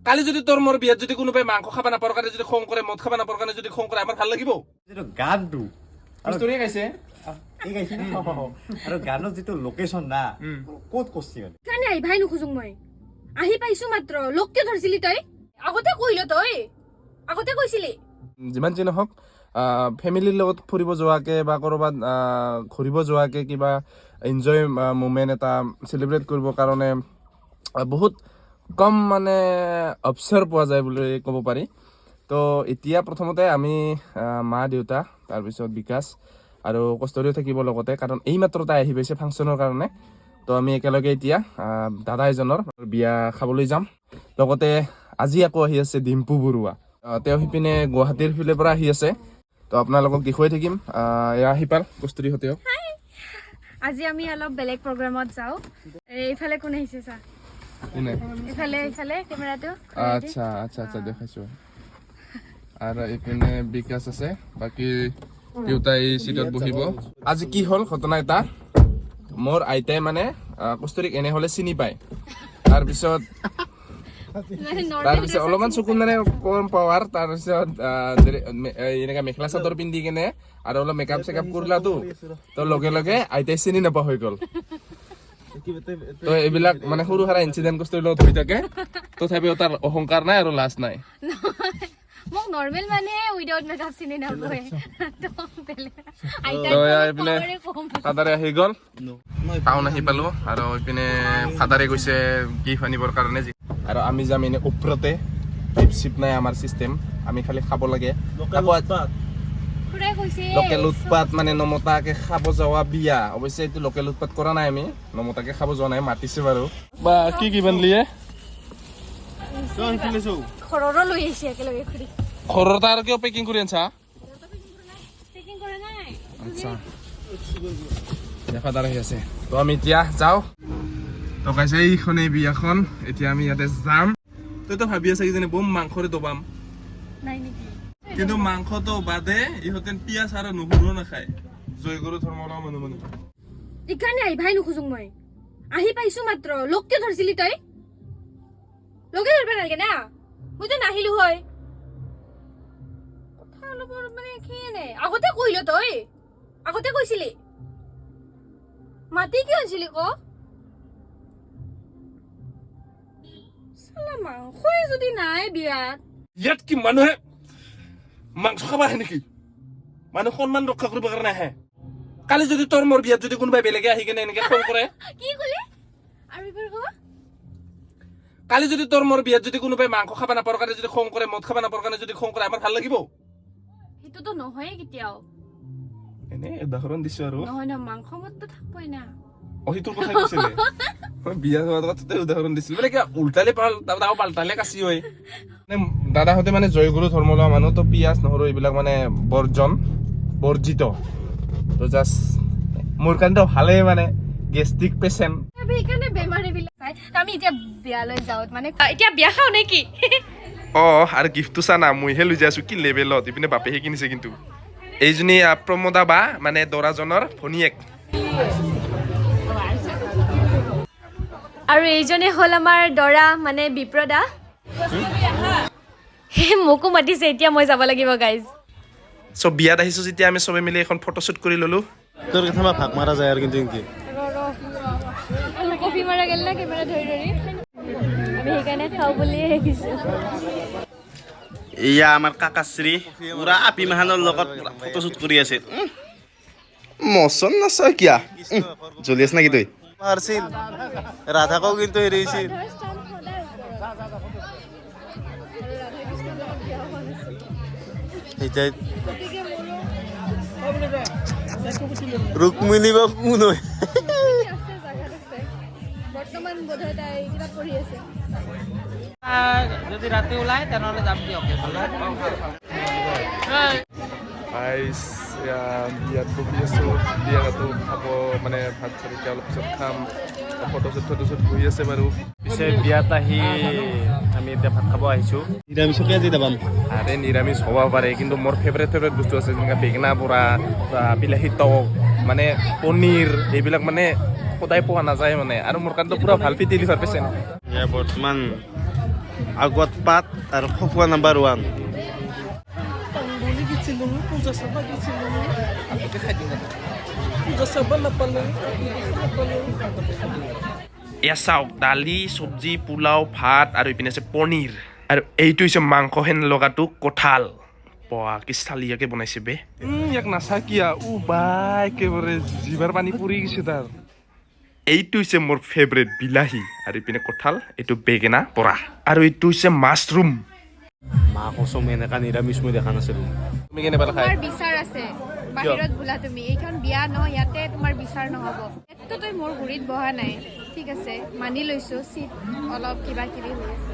কালি যদি তোৰ মোৰ বিয়াত যদি কোনোবাই মাংস খাবা নাপাৰ কাৰণে যদি খং কৰে মদ খাবা নাপাৰ কাৰণে যদি খং কৰে আমাৰ ভাল লাগিব যেটো গানটো ষ্টৰী গাইছে এই গাইছে আৰু গানৰ যেটো লোকেশন না ক'ত কষ্ট মানে কানে আই ভাই নুখুজুং মই আহি পাইছো মাত্ৰ লোককে ধৰছিলি তই আগতে কইল তই আগতে কইছিলি যিমান যি নহওক ফেমিলিৰ লগত ফুৰিব যোৱাকে বা কৰবাত ঘূৰিব যোৱাকে কিবা এনজয় মোমেন্ট এটা সেলিব্ৰেট কৰিব কাৰণে বহুত কম মানে অৱসৰ পোৱা যায় বুলি ক'ব পাৰি তো এতিয়া প্ৰথমতে আমি মা দেউতা তাৰপিছত বিকাশ আৰু কষ্টৰিও থাকিব লগতে কাৰণ এই মাত্ৰ তাই আহি পাইছে ফাংচনৰ কাৰণে তো আমি একেলগে এতিয়া দাদা এজনৰ বিয়া খাবলৈ যাম লগতে আজি আকৌ আহি আছে ডিম্পু বৰুৱা তেওঁ হিপিনে গুৱাহাটীৰ ফালে পৰা আহি আছে তো আপোনালোকক দেখুৱাই থাকিম এয়া হিপাল কষ্টৰি হতেও আজি আমি অলপ বেলেগ প্ৰগ্ৰামত যাও এইফালে কোন আহিছে সা কোনে এইফালে এইফালে কেমেৰাটো আচ্ছা আচ্ছা আচ্ছা দেখাইছো আৰু ইপিনে বিকাশ আছে বাকি দেউতা এই সিটত বহিব আজি কি হল ঘটনা এটা মোৰ আইতাই মানে কষ্টৰিক এনে হলে চিনি পায় তাৰপিছত অলপমান চকুন মানে কম পাৱাৰ তাৰপিছত এনেকা মেখেলা চাদৰ পিন্ধি কেনে আৰু অলপ মেকআপ চেকআপ কৰিলাতো তো লগে লগে আইতাই চিনি নাপা হৈ গল তো এইবিলাক মানে সৰু সাৰা ইনসিডেন্ট কষ্টৰিৰ লগত হৈ থাকে তথাপিও তাৰ অহংকাৰ নাই আৰু লাজ নাই মোক নৰ্মেল মানে উইদাউট মেকআপ চিনি নাপায় তো বেলে ফাদাৰে আহি গল টাউন আহি পালো আৰু ইপিনে ফাদাৰে গৈছে গিফ্ট আনিবৰ কাৰণে আৰু আমি যাম এনে ওপৰতে চিপ নাই আমাৰ চিষ্টেম আমি খালি খাব লাগে লোকেল উৎপাত মানে নমতাকে খাব যোৱা বিয়া অৱশ্যে এইটো লোকেল উৎপাত কৰা নাই আমি নমতাকে খাব যোৱা নাই মাতিছে বাৰু বা কি কি বানলিয়ে খৰৰ লৈ আহিছে একেলগে খুৰি খৰৰ তাৰ কিয় পেকিং কৰি আনছা পেকিং কৰা নাই আচ্ছা দেখা দাৰ আহি আছে তো আমি এতিয়া যাও তো কাইছে এইখনে বিয়াখন এতিয়া আমি ইয়াতে যাম তই তো ভাবি আছা কিজানি বম মাংসৰে দবাম নাই নেকি কিন্তু মাংসটো বাদে ইহঁতে পিয়াজ আৰু নহৰু নাখায় জয়গুৰু ধৰ্মৰ মানুহ ইকাৰণে আই ভাই নুখুজুং মই আহি পাইছো মাত্ৰ লোককে ধৰছিলি তই লোকে ধৰবা নালাগে না মই তো নাহিলো হয় কথা অলপ মানে কি নাই আগতে কইল তই আগতে কইছিলি মাতি কি আনছিলি ক সালা মাংসই যদি নাই বিয়াত ইয়াত কি মানুহে মাংস খাব আহে নেকি মানুহ সন্মান ৰক্ষা কৰিব কাৰণে আহে কালি যদি তোৰ মোৰ বিয়াত যদি কোনোবাই বেলেগে আহি কেনে এনেকে খং কৰে কি কলি আৰু এবাৰ ক কালি যদি তোৰ মোৰ বিয়াত যদি কোনোবাই মাংস খাব নাপাৰ কাৰণে যদি খং কৰে মদ খাব নাপাৰ কাৰণে যদি খং কৰে আমাৰ ভাল লাগিব সেইটোতো নহয়ে কেতিয়াও এনে উদাহৰণ দিছো আৰু নহয় না মাংস মততো থাকবই না অহিটোৰ কথা কৈছিলে মই বিয়া হোৱাৰ কথা উদাহৰণ দিছিল মানে কিবা উল্টালে পাল্টালে কাচি হয় দাদাহঁতে মানে জয়গুৰু ধৰ্ম লোৱা মানুহ তো পিয়াজ নহৰু এইবিলাক মানে বৰ্জিত তো জাষ্ট মোৰ কাৰণে ভালে মানে গেষ্ট্ৰিক পেচেণ্ট সেইকাৰণে বেমাৰী বিলাক আমি এতিয়া বিয়ালৈ যাওঁ মানে এতিয়া বিয়া খাওঁ নেকি আৰু গিফ্টটো চা না মইহে লৈ যাই আছো কি লেভেলত ইপিনে বাপেহে কিনিছে কিন্তু এইজনী প্ৰমোদা বা মানে দৰাজনৰ ভনীয়েক আৰু এইজনে হ'ল আমাৰ দৰা মানে বিপ্ৰদা মোকো মাতিছে এতিয়া মই যাব লাগিব গাইজ সব বিয়াত আহিছো যেতিয়া আমি সবে মিলি এখন ফটোশ্বুট কৰি ললো তোৰ কথা ভাগ মাৰা যায় আৰু কিন্তু কি কফি মাৰা গেল না কেমেৰা ধৰি ধৰি আমি সেইকাৰণে খাওঁ বুলিয়ে শিকিছো এয়া আমাৰ কাকাশ্ৰী পুৰা আপি মাহানৰ লগত ফটোশ্বুট কৰি আছে মচন নাচাই কিয়া জ্বলি আছে নেকি তই মাৰছিল ৰাধাকো কিন্তু হেৰিছিল এতিয়া ৰুক্মিণী বা কোন হয় বৰ্তমান বোধহয় তাই কিবা কৰি আছে যদি ৰাতি ওলাই তেনেহ'লে যাম দিয়ক বিয়াত বহি আছো বিয়াতো খাব মানে ভাত চাত এতিয়া অলপ পিছত খাম ফটোশ্বুট হৈ আছে বাৰু পিছে বিয়াত আহি আমি এতিয়া ভাত খাব আহিছো নিৰামিষকে আজি যাম আৰে নিৰামিষ হ'ব পাৰে কিন্তু মোৰ ফেভৰেট বস্তু আছে যেনেকৈ বেঙেনা বৰা বিলাহী টক মানে পনীৰ এইবিলাক মানে সদায় পোৱা নাযায় মানে আৰু মোৰ কাৰণেতো পুৰা ভাল ফিট ডেলিভাৰ পেচেণ্ট বৰ্তমান আগত পাত আৰু খকুৱা নাম্বাৰ 1 এয়া চাওক দালি চব্জি পোলাও ভাত আৰু ইপিনে আছে পনীৰ আৰু এইটো হৈছে মাংস হেন লগাটো কঁঠাল পোৱা কি চালিয়াকে বনাইছে বে ইয়াক নাচা কিয়া ও বাই একেবাৰে জিভাৰ পানী পৰি গৈছে তাৰ এইটো হৈছে মোৰ ফেভৰেট বিলাহী আৰু ইপিনে কঁঠাল এইটো বেগেনা পৰা আৰু এইটো হৈছে মাছৰুম মা কচম এনেকা নিৰামিষ মই দেখা নাছিলো তুমি কেনে পালা খাই তোমাৰ বিচাৰ আছে বাহিৰত বুলা তুমি এইখন বিয়া ন ইয়াতে তোমাৰ বিচাৰ নহব এটো তই মোৰ গুৰিত বহা নাই ঠিক আছে মানি লৈছো সিট অলপ কিবা কিবি হৈ আছে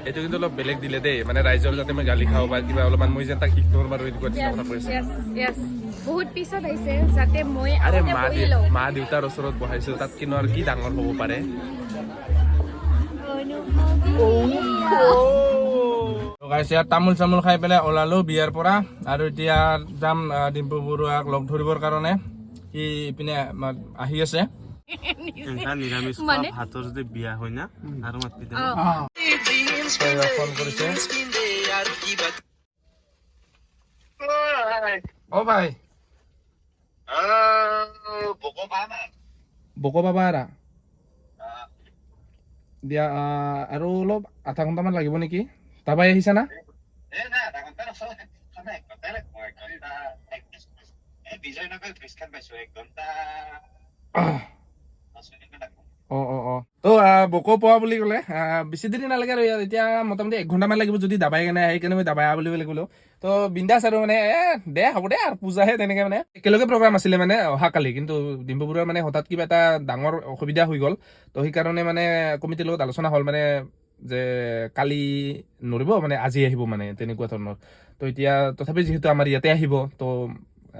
এইটো কিন্তু অলপ বেলেগ দিলে দেই মানে ৰাইজৰ যাতে মই গালি খাওঁ বা কিবা অলপমান মই যেন তাক ইগনোৰ মাৰো এনেকুৱা কথা কৈছে yes বহুত পিছত আহিছে যাতে মই আৰে আগতে মা দেউতাৰ ওচৰত বহাইছো তাত কিনো আৰু কি ডাঙৰ হ'ব পাৰে ইয়াত তামোল চামোল খাই পেলাই ওলালো বিয়াৰ পৰা আৰু এতিয়া যাম ডিম্পু বৰুৱাক লগ ধৰিবৰ কাৰণে সি ইপিনে আহি আছে নিৰামিষ ভাতৰ যদি বিয়া হয় না আৰু মাতি ফোন কৰিছে অ ভাই বকো পাবা আৰা দিয়া আৰু অলপ আধা ঘণ্টামান লাগিব নেকি তাৰপৰা আহিছা না তো বকো পোৱা বুলি ক'লে বেছি দেৰি নালাগে আৰু এতিয়া মোটামুটি 1 ঘণ্টামান লাগিব যদি দাবাই কেনে আহি কেনে মই দাবাই বুলি ক'লো তো বিন্দাছ আৰু মানে দে হ'ব দে আৰু পূজাহে তেনেকে মানে একেলগে প্ৰগ্ৰাম আছিলে মানে অহাকালি কিন্তু ডিম্পু বৰুৱাৰ মানে হঠাৎ কিবা এটা ডাঙৰ অসুবিধা হৈ গ'ল তো সেইকাৰণে মানে কমিটিৰ লগত আলোচনা হ'ল মানে যে কালি নৰিব মানে আজি আহিব মানে তেনেকুৱা ধৰণৰ তো এতিয়া তথাপি যিহেতু আমাৰ ইয়াতে আহিব তো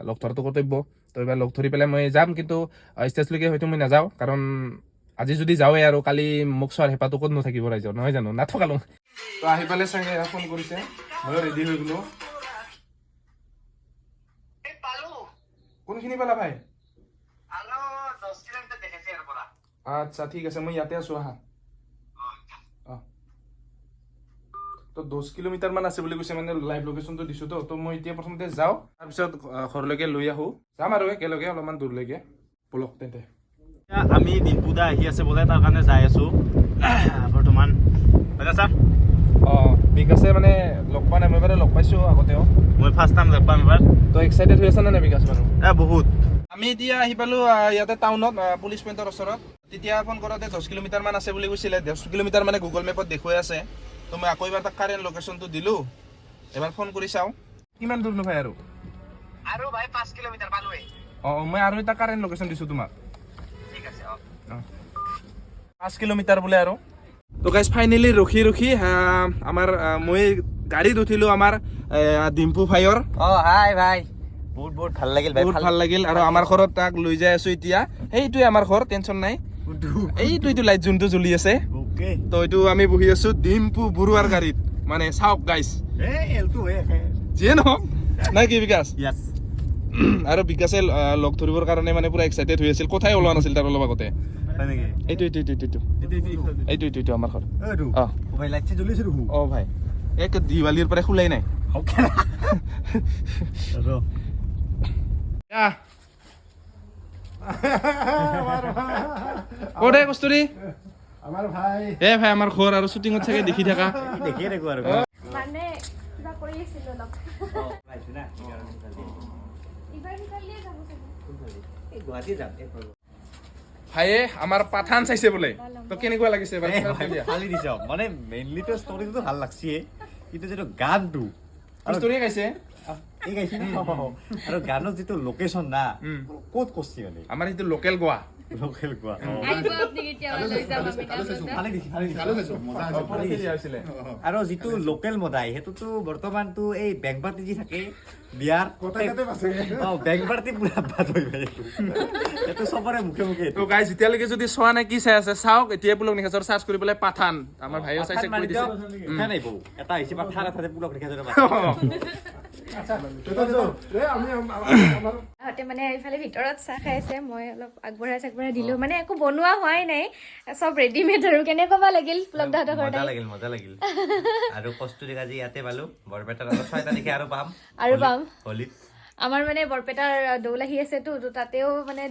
লগ ধৰাটো কৰ্তব্য তো এবাৰ লগ ধৰি পেলাই মই যাম কিন্তু ষ্টেজলৈকে হয়তো মই নাযাওঁ কাৰণ আজি যদি যাওঁৱে আৰু কালি মোক চোৱাৰ হেঁপাহটো ক'ত নাথাকিব ৰাইজৰ নহয় জানো নাথকালো তো আহি পালে চাগে ফোন কৰিছে ময়ো ৰেডি হৈ গ'লো কোনখিনি পালা ভাই আচ্ছা ঠিক আছে মই ইয়াতে আছো আহা তো 10 কিলোমিটাৰ মান আছে বুলি কৈছে মানে লাইভ লোকেশ্যনটো দিছো তো মই এতিয়া প্ৰথমতে যাওঁ তাৰপিছত ঘৰলৈকে লৈ আহো যাম আৰু একেলগে অলপমান দূৰলৈকে পলক তেন্তে আমি ডিম্পুদা আহি আছে বোলে তাৰ কাৰণে যাই আছো বৰ্তমান ছাৰ বিকাশে মানে লগ পোৱা নাই মই বাৰু লগ পাইছো আগতেও মই ফাৰ্ষ্ট টাইম লগ পাম এবাৰ তো এক্সাইটেড হৈ আছে নে বিকাশ বাৰু বহুত আমি এতিয়া আহি পালো ইয়াতে টাউনত পুলিচ পইণ্টৰ ওচৰত তেতিয়া ফোন কৰোঁতে 10 কিলোমিটাৰ মান আছে বুলি কৈছিলে 10 কিলোমিটাৰ মানে গুগল মেপত দেখুৱাই আছে তো মই আকৌ এবাৰ তাক কাৰেণ্ট লোকেশ্যনটো দিলোঁ এবাৰ ফোন কৰি চাওঁ কিমান দূৰ নো ভাই আৰু ভাই 5 কিলোমিটাৰ পালোৱে মই আৰু এটা কাৰেণ্ট লোকেশ্যন দিছোঁ তোমাক ঠিক আছে 5 কিলোমিটাৰ বোলে আৰু তো গাইজ ফাইনেলি ৰখি আমাৰ মই গাড়ীত উঠিলোঁ আমাৰ ডিম্পু ভাইৰ হাই ভাই বহুত ভাল লাগিল ভাই বহুত ভাল লাগিল আৰু আমাৰ ঘৰত তাক লৈ যাই আছো এতিয়া সেইটোৱে আমাৰ ঘৰ টেনচন নাই এইটো লাইট যোনটো জ্বলি আছে তো এইটো আমি বহি আছো ডিম্পু বৰুৱাৰ গাড়ীত মানে চাওক গাইজ যিয়ে নহওক নাই কি বিকাশ আৰু বিকাশে লগ ধৰিবৰ কাৰণে মানে পুৰা এক্সাইটেড হৈ আছিল কথাই ওলোৱা নাছিল তাৰ অলপ আগতে এইটো আমাৰ ঘৰ ভাই এক দিৱালীৰ পৰা খোলাই নাই ক'তে কস্তুৰী আমাৰ ভাই ভাই আমাৰ ঘৰ আৰু শ্বুটিঙত চাগে দেখি থাকা দেখিয়ে থাকো আৰু মানে কিবা কৰি আছিল অলপ ইবাৰ নিকালিয়ে যাব চাগে গুৱাহাটী যাম ভাইয়ে আমাৰ পাঠান চাইছে বোলে তো কেনেকুৱা লাগিছে ফালি দিছ মানে মেইনলিটো ষ্টৰিটো ভাল লাগছে কিন্তু যিটো গানটো ষ্টৰিয়ে গাইছে এই গাইছে আৰু গানৰ যিটো লোকেশ্যন না ক'ত কষ্ট মানে আমাৰ এইটো লোকেল গোৱা লোকেল গোৱা আহিব আপুনি কেতিয়াবা লৈ যাম আমি আৰু যিটো লোকেল মদাই সেইটোতো বৰ্তমানতো এই বেংপাৰ্টি যি থাকে বিয়াৰ বেংপাৰ্টি পুৰা বাদ হৈ যায় এইটো চবৰে মুখে তো গাইজ যেতিয়ালৈকে যদি চোৱা নাই কি চাই আছে চাওক এতিয়া পুলকনিখাচৰ চাৰ্চ কৰি পেলাই পাঠান আমাৰ ভাইও চাইছে কৈ দিছে এটা আহিছে পাঠান এটা পুলকনিখাচৰ তাহঁতে মানে এইফালে ভিতৰত চাহ খাই আছে, মই অলপ আগবঢ়াই দিলো, মানে একো বনোৱা হোৱাই নাই, চব ৰেডিমেড আৰু। কেনেকুৱা বা লাগিল ব্লগ দাহঁতৰ ঘৰত? মজা লাগিল আৰু কষ্টুৰিক আজি ইয়াতে পালো, বৰপেটাত আৰু 6 তাৰিখে আৰু পাম হলিত। আমাৰ মানে বৰপেটাৰ দৌল আহি আছেতো, তো তাতেও মানে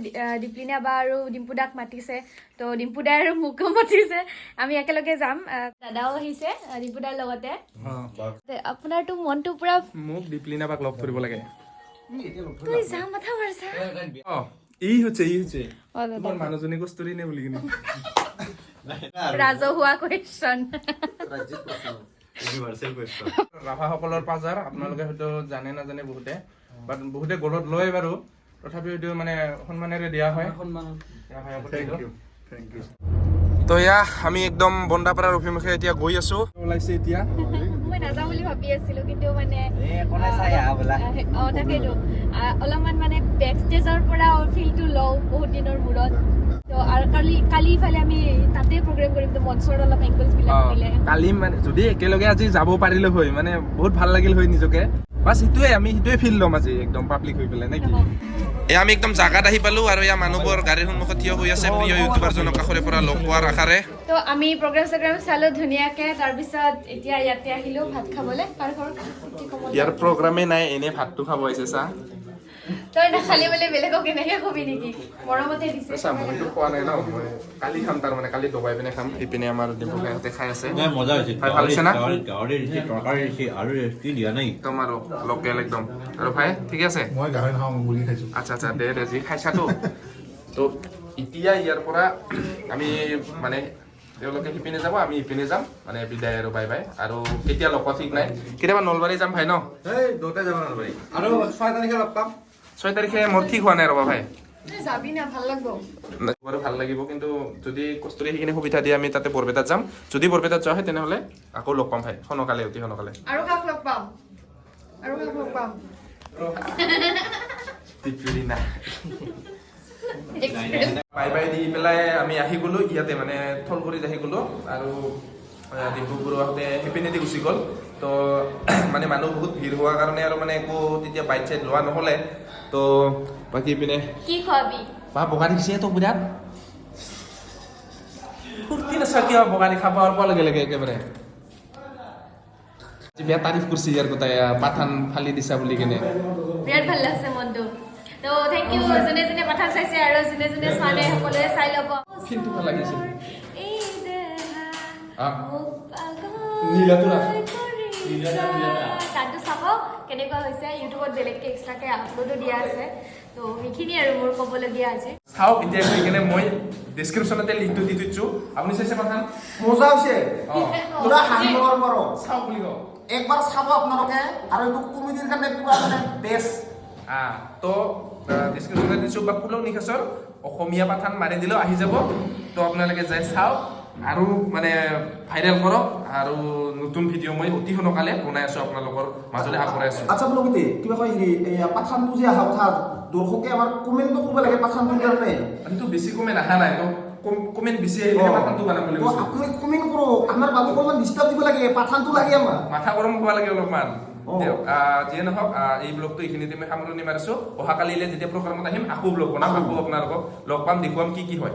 দীপলিনা বা আৰু ডিম্পু দাক মাতিছে, তো ডিম্পু দাই আৰু মোকো মাতিছে, আমি একেলগে যাম। দাদাও আহিছে ডিম্পু দাৰ লগতে। আপোনাৰতো মনটো পুৰা মোক দীপলিনা বাক লগ কৰিব লাগে। তুই যা মাথা মাৰছা। ই হৈছে তোমাৰ মানুহজনী কস্তুৰী নে বুলি কিনে ৰাজহুৱা কুৱেশ্যন। ৰাভাসকলৰ পাজাৰ আপোনালোকে হয়তো জানে নাজানে বহুতে, বাট বহুতে গলত লয় বাৰু, তথাপিও এইটো মানে সন্মানেৰে দিয়া হয়। তো এয়া আমি একদম বন্দাপাৰাৰ অভিমুখে এতিয়া গৈ আছো। ওলাইছে এতিয়া মই নাযাওঁ বুলি ভাবি আছিলো, কিন্তু মানে তাকেতো অলপমান মানে বেক ষ্টেজৰ পৰা ফিলটো লওঁ বহুত দিনৰ মূৰত। তো আৰু কালি ইফালে আমি তাতে প্ৰগ্ৰেম কৰিম, তো মঞ্চৰ অলপ এংগলছ বিলাক মিলে। কালি মানে যদি একেলগে আজি যাব পাৰিলো হয়, মানে বহুত ভাল লাগিল হয় নিজকে। বাছ সেইটোৱে ফিল ল'ম আজি একদম পাব্লিক হৈ পেলাই নেকি। এয়া আমি একদম জাগাত আহি পালো আৰু এয়া মানুহবোৰ গাড়ীৰ সন্মুখত থিয় হৈ আছে প্ৰিয় ইউটিউবাৰজনক কাষৰে পৰা লগ পোৱাৰ আশাৰে। তো আমি প্ৰগ্ৰেম চালো ধুনীয়াকে, তাৰপিছত এতিয়া ইয়াতে আহিলো ভাত খাবলৈ। ইয়াৰ প্ৰগ্ৰামে নাই, এনে ভাতটো খাব আহিছে। চা তই নাখালি বোলে বেলেগক কেনেকে কবি নেকি, মৰমতে দিছে। চা মইতো খোৱা নাই ন, মই কালি খাম, তাৰ মানে কালি দবাই পিনে খাম। ইপিনে আমাৰ ডিম্পু ভাইহঁতে খাই আছে। মজা হৈছে, ভাল হৈছে না? গাহৰি দিছে, তৰকাৰী দিছে, আৰু ৰেচিপি দিয়া নাই একদম আৰু লোকেল একদম। আৰু ভাই ঠিক আছে? মই গাহৰি নাখাওঁ, মুৰ্গী খাইছো। আচ্ছা দে যি খাইছাতো। তো এতিয়া ইয়াৰ পৰা আমি মানে তেওঁলোকে সিপিনে যাব, আমি ইপিনে যাম, মানে বিদায় আৰু বাই বাই। আৰু কেতিয়া লগ পোৱা ঠিক নাই, কেতিয়াবা নলবাৰী যাম ভাই ন? দুটাই যাব নলবাৰী আৰু 6 তাৰিখে লগ পাম। 6 তাৰিখে মোৰ ঠিক হোৱা নাই ৰবা ভাই। যাবি না, ভাল লাগব বাৰু ভাল লাগিব, কিন্তু যদি কষ্টুৰি সেইখিনি সুবিধা দিয়ে আমি তাতে বৰপেটাত যাম। যদি বৰপেটাত যোৱা হয় তেনেহ'লে আকৌ লগ পাম ভাই, সোনকালে অতি সোনকালে। আৰু কাক লগ পাম? বাই বাই দি পেলাই আমি আহি গ'লো ইয়াতে, মানে থলগুৰিত আহি গ'লো। আৰু ডিম্পু বৰুৱাহঁতে সেইপিনেদি গুচি গ'ল। তো মানে মানুহ বহুত ভিৰ হোৱাৰ কাৰণে আৰু মানে একো তেতিয়া বাইক চাইড লোৱা নহ'লে। তো বাকী পিনে কি খোৱাবি? বা বগা দিছে তো বিৰাট ফূৰ্তি নাচা কিয় বগা দেখা পোৱাৰ লগে একেবাৰে বেয়া তাৰিফ কৰিছে ইয়াৰ গোটাই পাঠান ফালি দিছা বুলি কেনে। বিৰাট ভাল লাগছে মনটো। তো থেংক ইউ যোনে যোনে পাঠান চাইছে, আৰু যোনে যোনে চোৱা নাই সকলোৱে চাই ল'ব। কিন্তু ভাল লাগিছে। এই দেহা মোক পাগল নীলাতুৰা কৰিছা। গানটো চাব কেনেকুৱা হৈছে, ইউটিউবত বেলেগকে এক্সট্ৰাকে আপলোডো দিয়া আছে। তো সেইখিনি আৰু মোৰ ক'বলগীয়া আজি। চাওক এতিয়া গৈ কেনে মই ডেছক্ৰিপশ্যনতে লিংকটো দি থৈছো, আপুনি চাইছে পাঠান? মজা হৈছে, পুৰা হাঁহি লগাৰ পাৰো। চাওক বুলি কওক, একবাৰ চাব আপোনালোকে, আৰু এইটো কমেডিৰ কাৰণে পুৰা মানে বেষ্ট। তো ডেছক্ৰিপশ্যনতে দিছোঁ, বা পুলক নিশাচৰ অসমীয়া পাঠান মাৰি দিলেও আহি যাব। তো আপোনালোকে যাই চাওক আৰু মানে ভাইৰেল কৰক। আৰু নতুন ভিডিঅ' মই অতি সোনকালে বনাই আছোঁ, আপোনালোকৰ মাজলৈ আগবঢ়াই আছোঁ। আচ্ছা পুলকিতে কিবা কয় হেৰি, পাঠানটো যে অহা কথা, দৰ্শকে আমাৰ কমেণ্টটো কৰিব লাগে পাঠানটোৰ কাৰণে। কিন্তু বেছি কমেণ্ট অহা নাই, তো কমেণ্ট বেছি আহিলে পাঠানটো বনাম বুলি কৈছোঁ। আপুনি কমেণ্ট কৰক, আমাৰ বাবুক অলপমান ডিষ্টাৰ্ব দিব লাগে, পাঠানটো লাগে আমাৰ। মাথা গৰম হ'ব লাগে অলপমান। যিয়ে নহওক, এই ব্লগটো এইখিনিতে মই সামৰণি মাৰিছোঁ। অহাকালিলৈ যেতিয়া প্ৰগ্ৰামত আহিম আকৌ ব্লগ বনাম, আকৌ আপোনালোকক লগ পাম, দেখুৱাম কি হয়।